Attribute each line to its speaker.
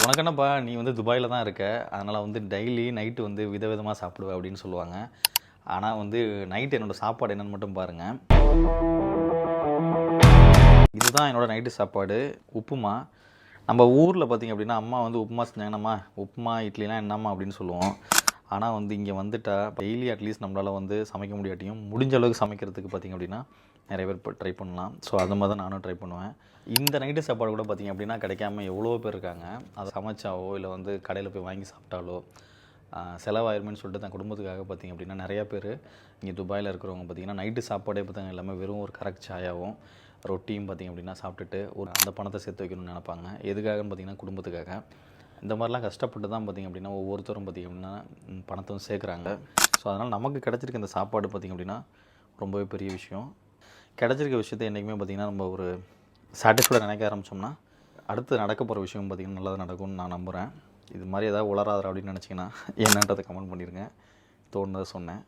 Speaker 1: உனக்கு என்னப்பா நீ வந்து துபாயில் தான் இருக்க, அதனால் வந்து டெய்லி நைட்டு வந்து விதவிதமாக சாப்பிடுவேன் அப்படின்னு சொல்லுவாங்க. ஆனால் வந்து நைட்டு என்னோடய சாப்பாடு என்னென்னு மட்டும் பாருங்கள். இதுதான் என்னோடய நைட்டு சாப்பாடு, உப்புமா. நம்ம ஊரில் பார்த்திங்க அப்படின்னா அம்மா வந்து உப்புமா செஞ்சாங்கன்னாம்மா உப்புமா இட்லிலாம் என்னம்மா அப்படின்னு சொல்லுவோம். ஆனால் வந்து இங்கே வந்துட்டால் டெய்லி அட்லீஸ்ட் நம்மளால் வந்து சமைக்க முடியாட்டியும் முடிஞ்ச அளவுக்கு சமைக்கிறதுக்கு பார்த்திங்க அப்படின்னா நிறைய பேர் இப்போ ட்ரை பண்ணலாம். ஸோ அது மாதிரி தான் நானும் ட்ரை பண்ணுவேன். இந்த நைட்டு சாப்பாடு கூட பார்த்திங்க அப்படின்னா கிடைக்காம எவ்வளோ பேர் இருக்காங்க. அதை சமைச்சாவோ இல்லை வந்து கடையில் போய் வாங்கி சாப்பிட்டாலோ செலவாயிருமேன்னு சொல்லிட்டு தன் குடும்பத்துக்காக பார்த்திங்க அப்படின்னா நிறையா பேர் இங்கே துபாயில் இருக்கிறவங்க பார்த்திங்கன்னா நைட்டு சாப்பாடே பார்த்தாங்க எல்லாமே வெறும் ஒரு கரெக்ட் சாயாவும் ரொட்டியும் பார்த்திங்க அப்படின்னா சாப்பிட்டுட்டு ஒரு அந்த பணத்தை சேர்த்து வைக்கணும்னு நினைப்பாங்க. எதுக்காகன்னு பார்த்திங்கன்னா குடும்பத்துக்காக. இந்த மாதிரிலாம் கஷ்டப்பட்டு தான் பார்த்திங்க அப்படின்னா ஒவ்வொருத்தரும் பார்த்திங்க அப்படின்னா பணத்தை சேர்க்குறாங்க. ஸோ அதனால் நமக்கு கிடச்சிருக்க இந்த சாப்பாடு பார்த்திங்க அப்படின்னா ரொம்பவே பெரிய விஷயம். கிடச்சிருக்க விஷயத்தை என்றைக்குமே பார்த்திங்கன்னா நம்ம ஒரு சாட்டிஸ்ஃபைடாக நினைக்க ஆரம்பித்தோம்னா அடுத்து நடக்க போகிற விஷயம் பார்த்திங்கன்னா நல்லதாக நடக்கும்னு நான் நம்புகிறேன். இது மாதிரி ஏதாவது உளராதரா அப்படின்னு நினச்சிங்கன்னா என்னன்றதை கமெண்ட் பண்ணிடுங்க. தோணுனதை சொன்னேன்.